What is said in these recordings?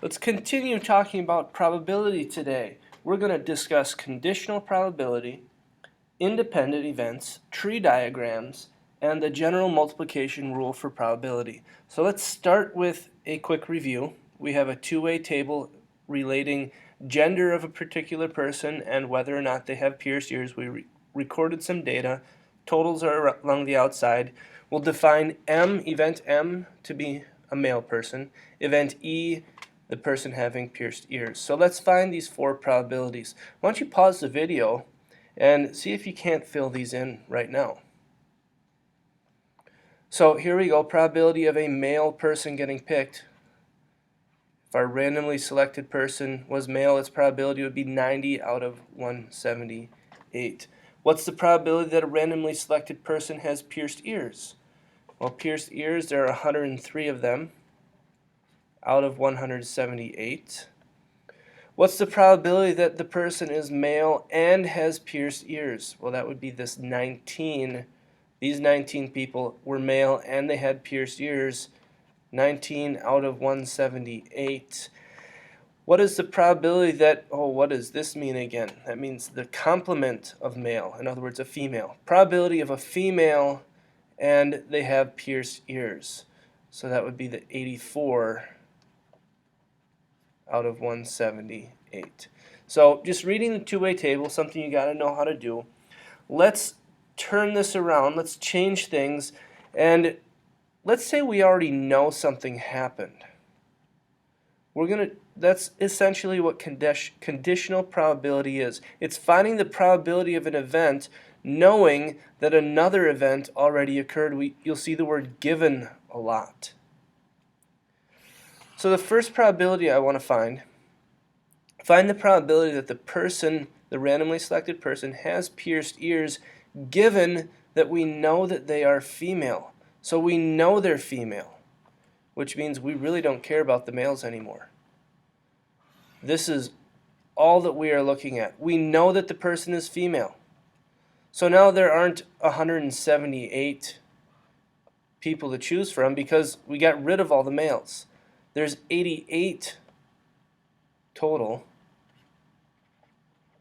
Let's continue talking about probability today. We're going to discuss conditional probability, independent events, tree diagrams, and the general multiplication rule for probability. So let's start with a quick review. We have a two-way table relating gender of a particular person and whether or not they have pierced ears. We recorded some data. Totals are along the outside. We'll define event M, to be a male person, event E, the person having pierced ears. So let's find these four probabilities. Why don't you pause the video and see if you can't fill these in right now. So here we go, probability of a male person getting picked. If our randomly selected person was male, its probability would be 90 out of 178. What's the probability that a randomly selected person has pierced ears? Well, pierced ears, there are 103 of them out of 178. What's the probability that the person is male and has pierced ears? Well, that would be this 19. These 19 people were male and they had pierced ears. 19 out of 178. What is the probability that, what does this mean again? That means the complement of male, in other words, a female. Probability of a female and they have pierced ears. So that would be the 84 out of 178. So just reading the two-way table, something you got to know how to do. Let's turn this around. Let's change things. And let's say we already know something happened. That's essentially what conditional probability is. It's finding the probability of an event knowing that another event already occurred. You'll see the word given a lot. So the first probability I want to find the probability that the person, the randomly selected person, has pierced ears given that we know that they are female. So we know they're female, which means we really don't care about the males anymore. This is all that we are looking at. We know that the person is female. So now there aren't 178 people to choose from because we got rid of all the males. There's 88 total.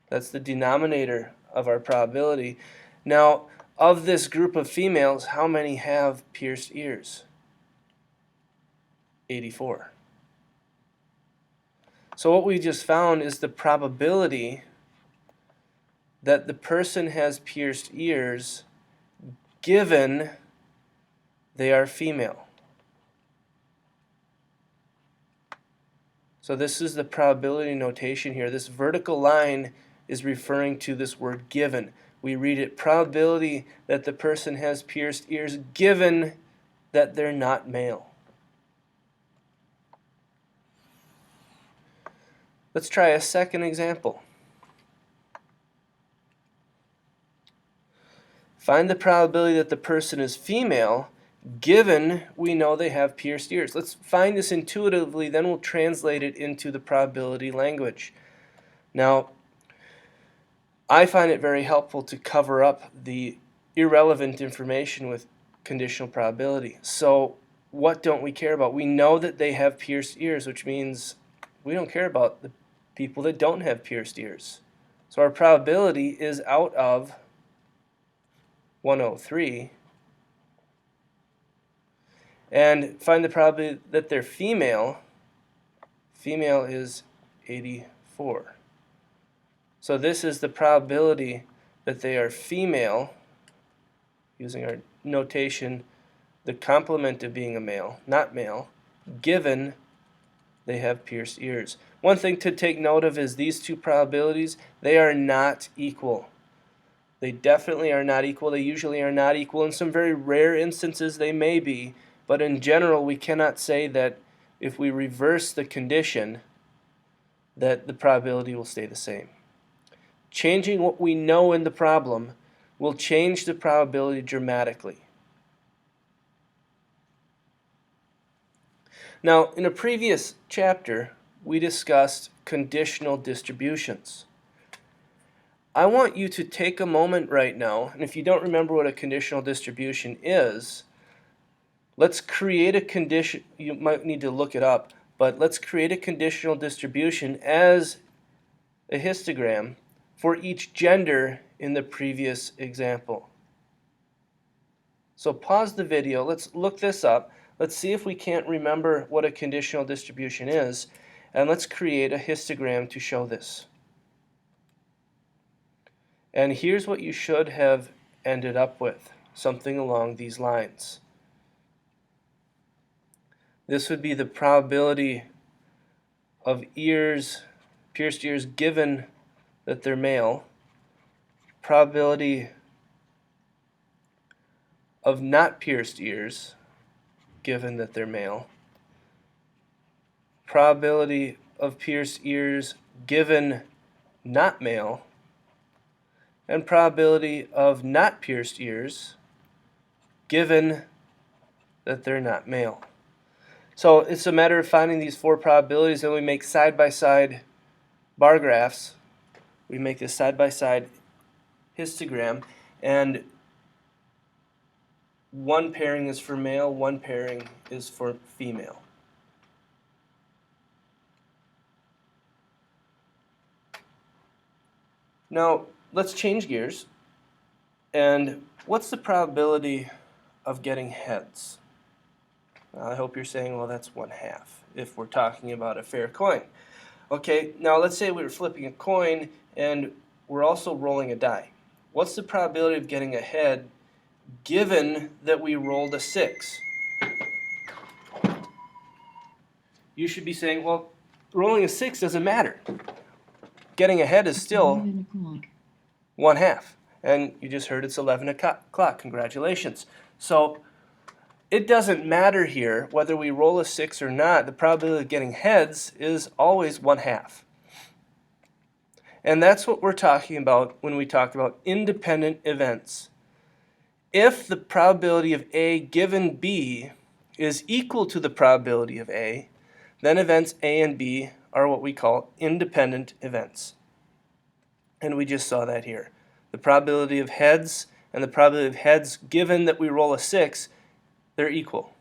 That's the denominator of our probability. Now, of this group of females, how many have pierced ears? 84. So what we just found is the probability that the person has pierced ears given they are female. So this is the probability notation here. This vertical line is referring to this word given. We read it, probability that the person has pierced ears given that they're not male. Let's try a second example. Find the probability that the person is female given we know they have pierced ears. Let's find this intuitively, then we'll translate it into the probability language. Now, I find it very helpful to cover up the irrelevant information with conditional probability. So what don't we care about? We know that they have pierced ears, which means we don't care about the people that don't have pierced ears. So our probability is out of 103. And find the probability that they're female. Female is 84. So this is the probability that they are female, using our notation, the complement of being a male, not male, given they have pierced ears. One thing to take note of is these two probabilities, they are not equal. They definitely are not equal. They usually are not equal. In some very rare instances they may be, but in general we cannot say that if we reverse the condition that the probability will stay the same. Changing what we know in the problem will change the probability dramatically. Now, in a previous chapter, we discussed conditional distributions. I want you to take a moment right now, and if you don't remember what a conditional distribution is, let's create a condition. You might need to look it up. But let's create a conditional distribution as a histogram for each gender in the previous example. So pause the video, let's look this up, let's see if we can't remember what a conditional distribution is, and let's create a histogram to show this. And here's what you should have ended up with, something along these lines. This would be the probability of ears, pierced ears, given that they're male, probability of not pierced ears, given that they're male, probability of pierced ears given not male, and probability of not pierced ears given that they're not male. So it's a matter of finding these four probabilities, and we make side-by-side bar graphs. We make this side-by-side histogram, and one pairing is for male, one pairing is for female. Now, let's change gears. And what's the probability of getting heads? I hope you're saying, well, that's 1/2 if we're talking about a fair coin. Okay, now let's say we were flipping a coin and we're also rolling a die. What's the probability of getting a head given that we rolled a 6? You should be saying, well, rolling a 6 doesn't matter. Getting a head is still 1/2. And you just heard it's 11 o'clock. Congratulations. So it doesn't matter here whether we roll a 6 or not. The probability of getting heads is always 1/2. And that's what we're talking about when we talk about independent events. If the probability of A given B is equal to the probability of A, then events A and B are what we call independent events. And we just saw that here. The probability of heads and the probability of heads given that we roll a 6, they're equal.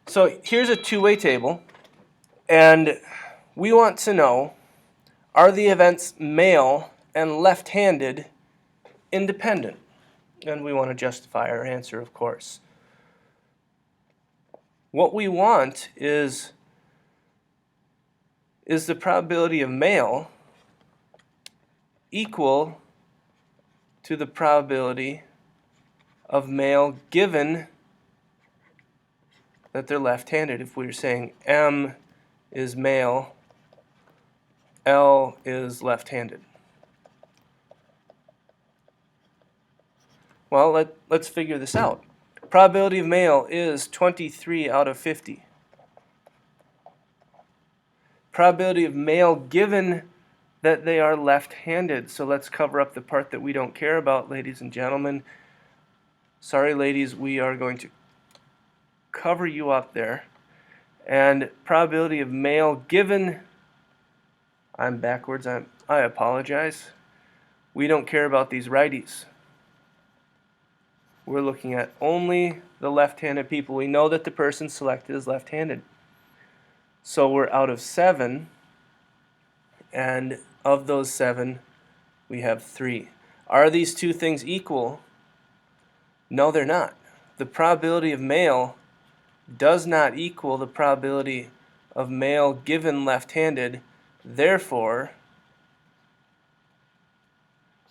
So here's a two-way table, and we want to know, are the events male and left-handed independent? And we want to justify our answer, of course. What we want is the probability of male equal to the probability of male given that they're left-handed. If we were saying M is male, L is left-handed. Well, let's figure this out. Probability of male is 23 out of 50. Probability of male given that they are left-handed. So let's cover up the part that we don't care about, ladies and gentlemen. Sorry, ladies, we are going to cover you up there. And probability of male given, I'm backwards, I apologize. We don't care about these righties. We're looking at only the left-handed people. We know that the person selected is left-handed. So we're out of 7, and of those 7, we have 3. Are these two things equal? No, they're not. The probability of male does not equal the probability of male given left-handed. Therefore,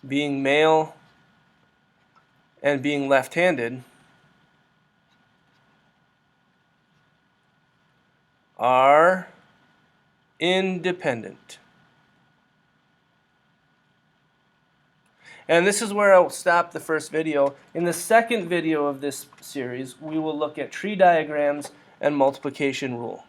being male and being left-handed are independent. And this is where I'll stop the first video. In the second video of this series, we will look at tree diagrams and multiplication rule.